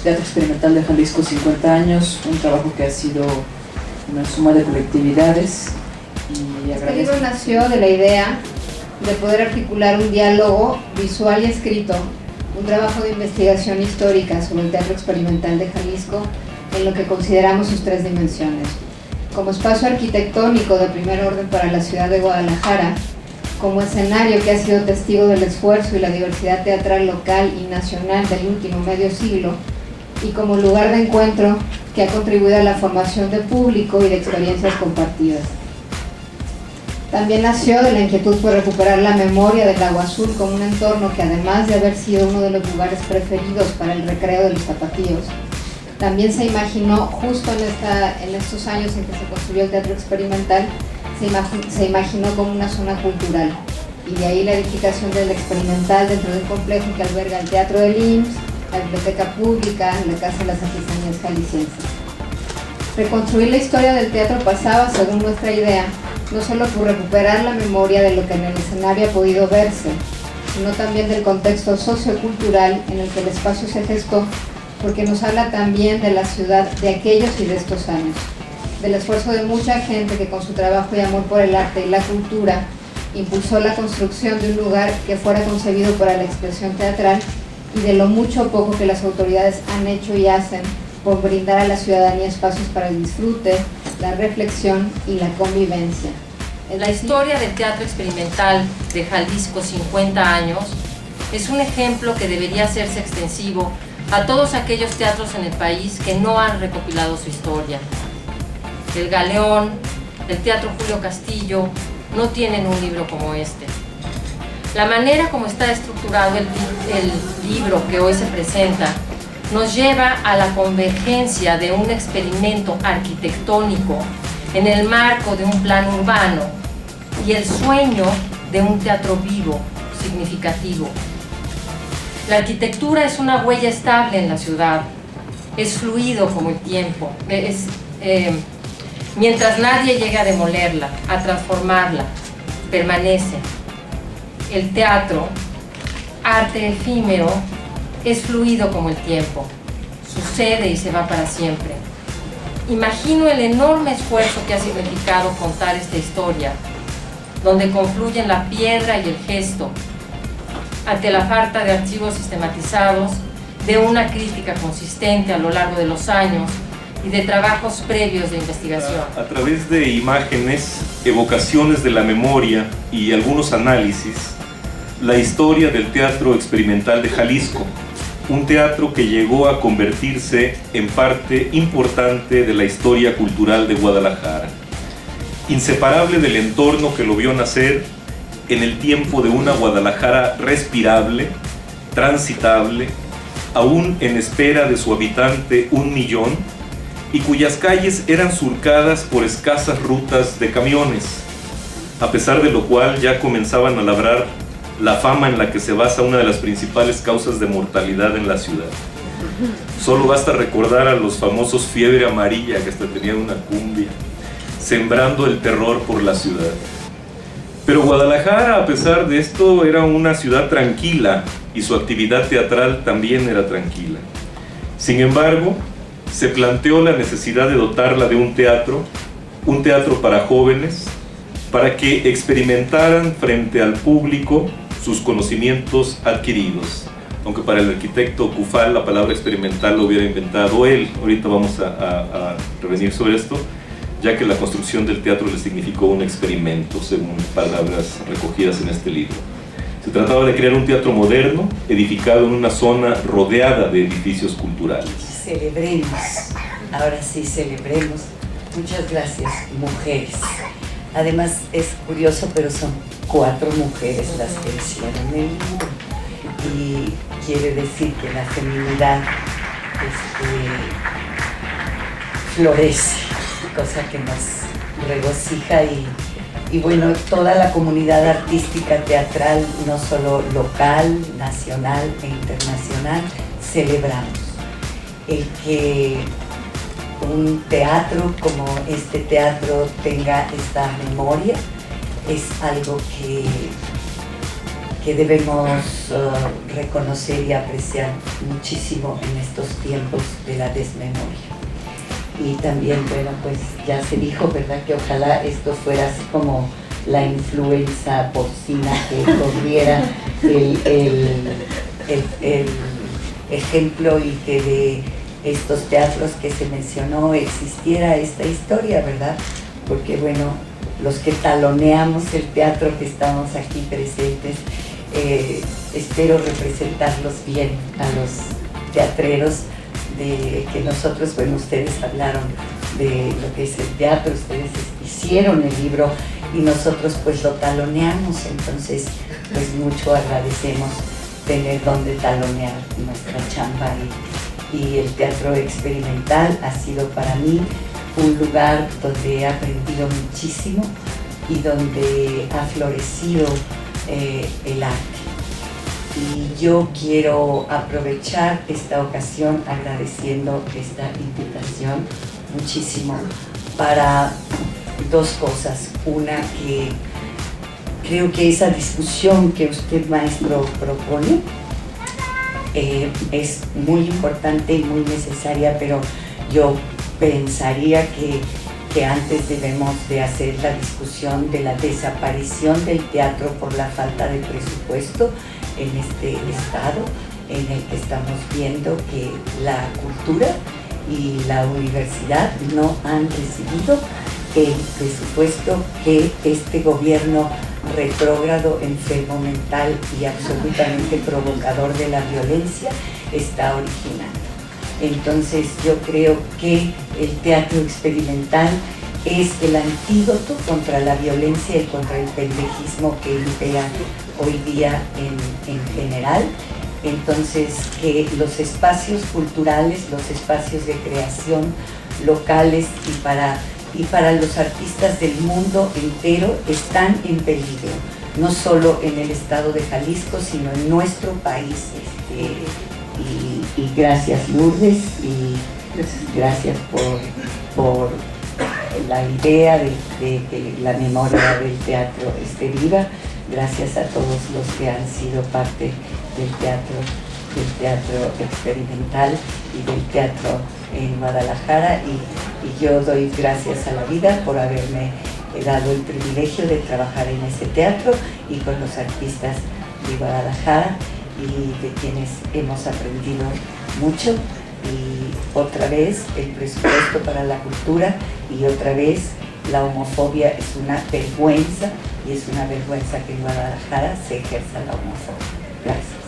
Teatro Experimental de Jalisco 50 años, un trabajo que ha sido una suma de colectividades. Y este libro nació de la idea de poder articular un diálogo visual y escrito, un trabajo de investigación histórica sobre el Teatro Experimental de Jalisco en lo que consideramos sus tres dimensiones: como espacio arquitectónico de primer orden para la ciudad de Guadalajara, como escenario que ha sido testigo del esfuerzo y la diversidad teatral local y nacional del último medio siglo, y como lugar de encuentro que ha contribuido a la formación de público y de experiencias compartidas. También nació de la inquietud por recuperar la memoria del Agua Azul como un entorno que, además de haber sido uno de los lugares preferidos para el recreo de los tapatíos, también se imaginó justo en estos años en que se construyó el Teatro Experimental, se imaginó como una zona cultural, y de ahí la edificación del Experimental dentro de un complejo que alberga el Teatro del IMSS, la Biblioteca Pública, la Casa de las Artesanías Jaliscienses. Reconstruir la historia del teatro pasaba, según nuestra idea, no solo por recuperar la memoria de lo que en el escenario ha podido verse, sino también del contexto sociocultural en el que el espacio se gestó, porque nos habla también de la ciudad de aquellos y de estos años, del esfuerzo de mucha gente que con su trabajo y amor por el arte y la cultura impulsó la construcción de un lugar que fuera concebido para la expresión teatral, y de lo mucho o poco que las autoridades han hecho y hacen por brindar a la ciudadanía espacios para el disfrute, la reflexión y la convivencia. La historia del Teatro Experimental de Jalisco 50 años es un ejemplo que debería hacerse extensivo a todos aquellos teatros en el país que no han recopilado su historia. El Galeón, el Teatro Julio Castillo no tienen un libro como este. La manera como está estructurado el libro que hoy se presenta nos lleva a la convergencia de un experimento arquitectónico en el marco de un plan urbano y el sueño de un teatro vivo, significativo. La arquitectura es una huella estable en la ciudad, es fluido como el tiempo, mientras nadie llega a demolerla, a transformarla, permanece. El teatro, arte efímero, es fluido como el tiempo, sucede y se va para siempre. Imagino el enorme esfuerzo que ha significado contar esta historia, donde confluyen la piedra y el gesto, ante la falta de archivos sistematizados, de una crítica consistente a lo largo de los años y de trabajos previos de investigación. A través de imágenes, evocaciones de la memoria y algunos análisis, la historia del Teatro Experimental de Jalisco, un teatro que llegó a convertirse en parte importante de la historia cultural de Guadalajara, inseparable del entorno que lo vio nacer en el tiempo de una Guadalajara respirable, transitable, aún en espera de su habitante 1 millón, y cuyas calles eran surcadas por escasas rutas de camiones, a pesar de lo cual ya comenzaban a labrar la fama en la que se basa una de las principales causas de mortalidad en la ciudad. Solo basta recordar a los famosos Fiebre Amarilla, que hasta tenían una cumbia, sembrando el terror por la ciudad. Pero Guadalajara, a pesar de esto, era una ciudad tranquila y su actividad teatral también era tranquila. Sin embargo, se planteó la necesidad de dotarla de un teatro para jóvenes, para que experimentaran frente al público sus conocimientos adquiridos. Aunque para el arquitecto Cufal la palabra experimental lo hubiera inventado él. Ahorita vamos a revenir sobre esto, ya que la construcción del teatro le significó un experimento, según palabras recogidas en este libro. Se trataba de crear un teatro moderno, edificado en una zona rodeada de edificios culturales. Celebremos, ahora sí celebremos. Muchas gracias, mujeres. Además es curioso, pero son 4 mujeres las que hicieron el libro. Y quiere decir que la feminidad florece, cosa que nos regocija y bueno, toda la comunidad artística teatral, no solo local, nacional e internacional, celebramos el que un teatro como este teatro tenga esta memoria. Es algo que debemos reconocer y apreciar muchísimo en estos tiempos de la desmemoria. Y también, bueno, pues ya se dijo, ¿verdad?, que ojalá esto fuera así como la influenza porcina, que corriera el ejemplo y que de estos teatros que se mencionó existiera esta historia, ¿verdad? Porque, bueno, los que taloneamos el teatro, que estamos aquí presentes, espero representarlos bien a los teatreros, de que nosotros, bueno, ustedes hablaron de lo que es el teatro, ustedes hicieron el libro y nosotros pues lo taloneamos, entonces pues mucho agradecemos tener donde talonear nuestra chamba, y el teatro experimental ha sido para mí un lugar donde he aprendido muchísimo y donde ha florecido el arte. Y yo quiero aprovechar esta ocasión agradeciendo esta invitación muchísimo para dos cosas. Una, que creo que esa discusión que usted, maestro, propone es muy importante y muy necesaria, pero yo pensaría que antes debemos de hacer la discusión de la desaparición del teatro por la falta de presupuesto en este estado en el que estamos viendo que la cultura y la universidad no han recibido el presupuesto que este gobierno retrógrado, enfermo mental y absolutamente provocador de la violencia está originando. Entonces yo creo que el teatro experimental es el antídoto contra la violencia y contra el pendejismo que impera hoy día en general. Entonces, que los espacios culturales, los espacios de creación locales y para los artistas del mundo entero están en peligro, no solo en el estado de Jalisco, sino en nuestro país. Y gracias, Lourdes, y gracias por la idea de que la memoria del teatro esté viva. Gracias a todos los que han sido parte del teatro experimental y del teatro en Guadalajara, y yo doy gracias a la vida por haberme dado el privilegio de trabajar en ese teatro y con los artistas de Guadalajara, y de quienes hemos aprendido mucho. Y otra vez el presupuesto para la cultura, y otra vez la homofobia es una vergüenza, y es una vergüenza que en Guadalajara se ejerza la homofobia. Gracias.